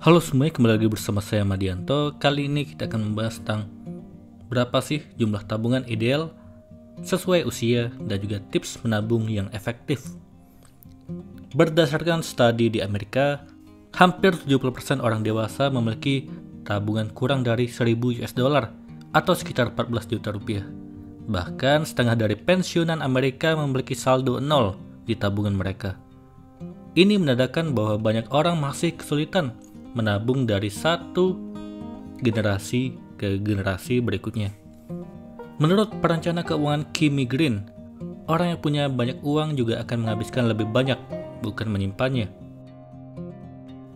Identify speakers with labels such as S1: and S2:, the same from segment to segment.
S1: Halo semuanya, kembali lagi bersama saya Madianto. Kali ini kita akan membahas tentang berapa sih jumlah tabungan ideal sesuai usia dan juga tips menabung yang efektif. Berdasarkan studi di Amerika, hampir 70% orang dewasa memiliki tabungan kurang dari 1000 US dollar atau sekitar 14 juta rupiah. Bahkan setengah dari pensiunan Amerika memiliki saldo nol di tabungan mereka. Ini menandakan bahwa banyak orang masih kesulitan menabung dari satu generasi ke generasi berikutnya. Menurut perencana keuangan Kimmy Green, orang yang punya banyak uang juga akan menghabiskan lebih banyak, bukan menyimpannya.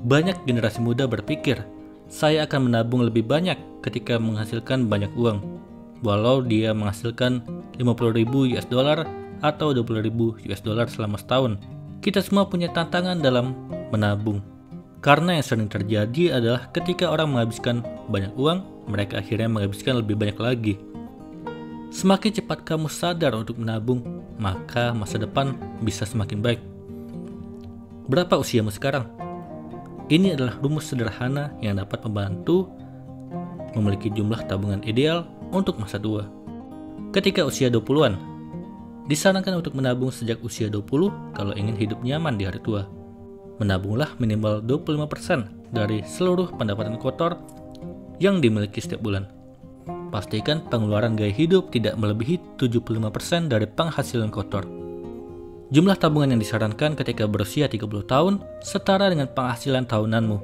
S1: Banyak generasi muda berpikir, saya akan menabung lebih banyak ketika menghasilkan banyak uang, walau dia menghasilkan 50.000 US dollar atau 20.000 US dollar selama setahun. Kita semua punya tantangan dalam menabung. Karena yang sering terjadi adalah ketika orang menghabiskan banyak uang, mereka akhirnya menghabiskan lebih banyak lagi. Semakin cepat kamu sadar untuk menabung, maka masa depan bisa semakin baik. Berapa usiamu sekarang? Ini adalah rumus sederhana yang dapat membantu memiliki jumlah tabungan ideal untuk masa tua. Ketika usia 20-an, disarankan untuk menabung sejak usia 20 kalau ingin hidup nyaman di hari tua. Menabunglah minimal 25% dari seluruh pendapatan kotor yang dimiliki setiap bulan. Pastikan pengeluaran gaya hidup tidak melebihi 75% dari penghasilan kotor. Jumlah tabungan yang disarankan ketika berusia 30 tahun setara dengan penghasilan tahunanmu.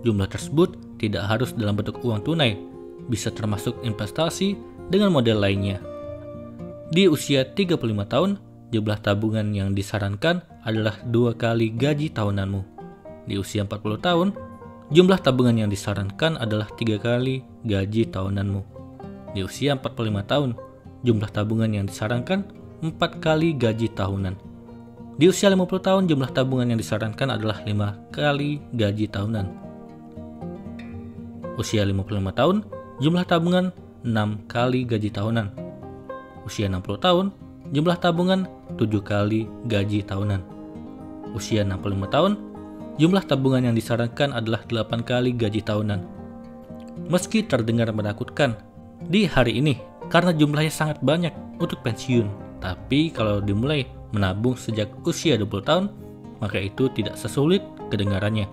S1: Jumlah tersebut tidak harus dalam bentuk uang tunai, bisa termasuk investasi dengan model lainnya. Di usia 35 tahun, jumlah tabungan yang disarankan adalah 2 kali gaji tahunanmu. Di usia 40 tahun, jumlah tabungan yang disarankan adalah 3 kali gaji tahunanmu. Di usia 45 tahun, jumlah tabungan yang disarankan 4 kali gaji tahunan. Di usia 50 tahun, jumlah tabungan yang disarankan adalah 5 kali gaji tahunan. Usia 55 tahun, jumlah tabungan 6 kali gaji tahunan. Usia 60 tahun, jumlah tabungan 7 kali gaji tahunan. Usia 65 tahun, jumlah tabungan yang disarankan adalah 8 kali gaji tahunan. Meski terdengar menakutkan di hari ini karena jumlahnya sangat banyak untuk pensiun, tapi kalau dimulai menabung sejak usia 20 tahun, maka itu tidak sesulit kedengarannya.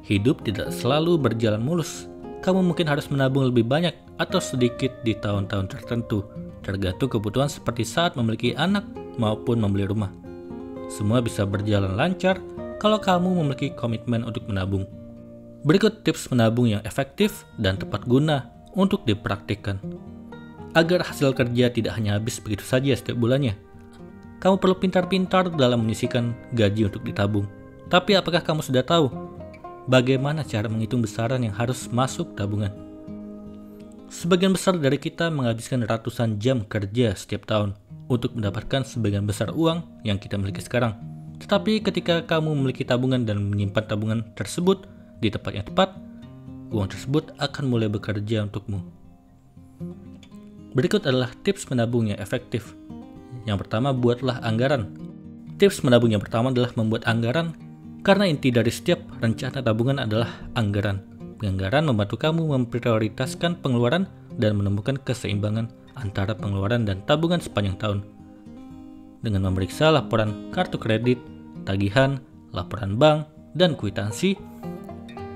S1: Hidup tidak selalu berjalan mulus. Kamu mungkin harus menabung lebih banyak atau sedikit di tahun-tahun tertentu, tergantung kebutuhan seperti saat memiliki anak maupun membeli rumah. Semua bisa berjalan lancar kalau kamu memiliki komitmen untuk menabung. Berikut tips menabung yang efektif dan tepat guna untuk dipraktikkan. Agar hasil kerja tidak hanya habis begitu saja setiap bulannya, kamu perlu pintar-pintar dalam menyisihkan gaji untuk ditabung. Tapi apakah kamu sudah tahu bagaimana cara menghitung besaran yang harus masuk tabungan? Sebagian besar dari kita menghabiskan ratusan jam kerja setiap tahun untuk mendapatkan sebagian besar uang yang kita miliki sekarang. Tetapi ketika kamu memiliki tabungan dan menyimpan tabungan tersebut di tempat yang tepat, uang tersebut akan mulai bekerja untukmu. Berikut adalah tips menabung yang efektif. Yang pertama, buatlah anggaran. Tips menabung yang pertama adalah membuat anggaran, karena inti dari setiap rencana tabungan adalah anggaran. Anggaran membantu kamu memprioritaskan pengeluaran dan menemukan keseimbangan antara pengeluaran dan tabungan sepanjang tahun. Dengan memeriksa laporan kartu kredit, tagihan, laporan bank, dan kwitansi,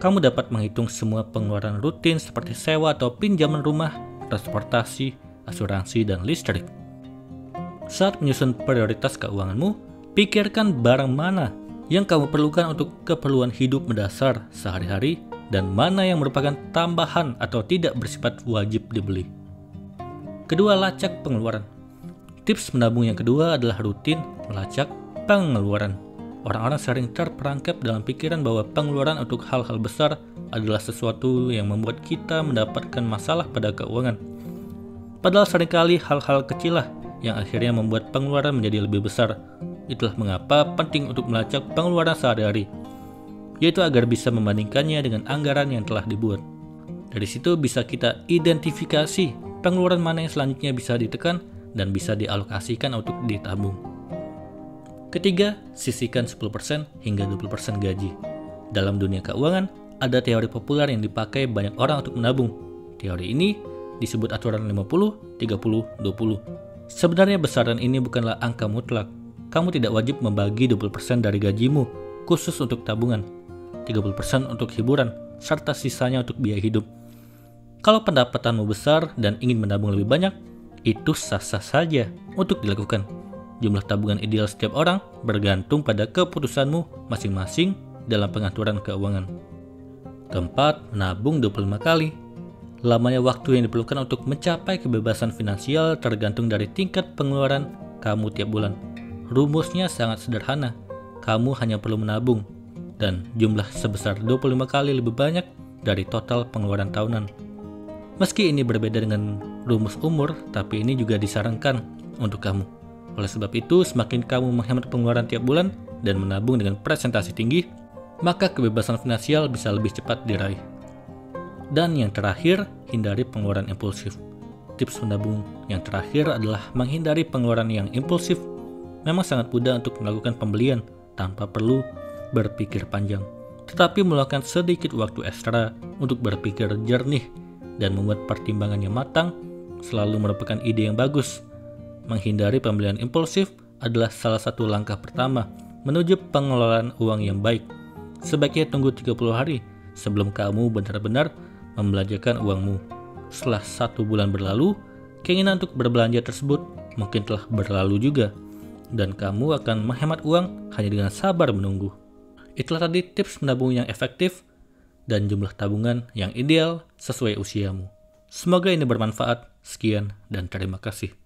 S1: kamu dapat menghitung semua pengeluaran rutin seperti sewa atau pinjaman rumah, transportasi, asuransi, dan listrik. Saat menyusun prioritas keuanganmu, pikirkan barang mana yang kamu perlukan untuk keperluan hidup mendasar sehari-hari dan mana yang merupakan tambahan atau tidak bersifat wajib dibeli. Kedua, lacak pengeluaran. Tips menabung yang kedua adalah rutin melacak pengeluaran. Orang-orang sering terperangkap dalam pikiran bahwa pengeluaran untuk hal-hal besar adalah sesuatu yang membuat kita mendapatkan masalah pada keuangan. Padahal seringkali hal-hal kecil lah yang akhirnya membuat pengeluaran menjadi lebih besar. Itulah mengapa penting untuk melacak pengeluaran sehari-hari, yaitu agar bisa membandingkannya dengan anggaran yang telah dibuat. Dari situ bisa kita identifikasi pengeluaran mana yang selanjutnya bisa ditekan dan bisa dialokasikan untuk ditabung. Ketiga, sisihkan 10% hingga 20% gaji. Dalam dunia keuangan, ada teori populer yang dipakai banyak orang untuk menabung. Teori ini disebut aturan 50-30-20. Sebenarnya besaran ini bukanlah angka mutlak. Kamu tidak wajib membagi 20% dari gajimu khusus untuk tabungan, 30% untuk hiburan, serta sisanya untuk biaya hidup. Kalau pendapatanmu besar dan ingin menabung lebih banyak, itu sah-sah saja untuk dilakukan. Jumlah tabungan ideal setiap orang bergantung pada keputusanmu masing-masing dalam pengaturan keuangan. Keempat, menabung 25 kali. Lamanya waktu yang diperlukan untuk mencapai kebebasan finansial tergantung dari tingkat pengeluaran kamu tiap bulan. Rumusnya sangat sederhana. Kamu hanya perlu menabung dan jumlah sebesar 25 kali lebih banyak dari total pengeluaran tahunan. Meski ini berbeda dengan rumus umur, tapi ini juga disarankan untuk kamu. Oleh sebab itu, semakin kamu menghemat pengeluaran tiap bulan dan menabung dengan presentasi tinggi, maka kebebasan finansial bisa lebih cepat diraih. Dan yang terakhir, hindari pengeluaran impulsif. Tips menabung yang terakhir adalah menghindari pengeluaran yang impulsif. Memang sangat mudah untuk melakukan pembelian tanpa perlu berpikir panjang. Tetapi meluangkan sedikit waktu ekstra untuk berpikir jernih dan membuat pertimbangan yang matang selalu merupakan ide yang bagus. Menghindari pembelian impulsif adalah salah satu langkah pertama menuju pengelolaan uang yang baik. Sebaiknya tunggu 30 hari sebelum kamu benar-benar membelanjakan uangmu. Setelah 1 bulan berlalu, keinginan untuk berbelanja tersebut mungkin telah berlalu juga, dan kamu akan menghemat uang hanya dengan sabar menunggu. Itulah tadi tips menabung yang efektif dan jumlah tabungan yang ideal sesuai usiamu. Semoga ini bermanfaat. Sekian dan terima kasih.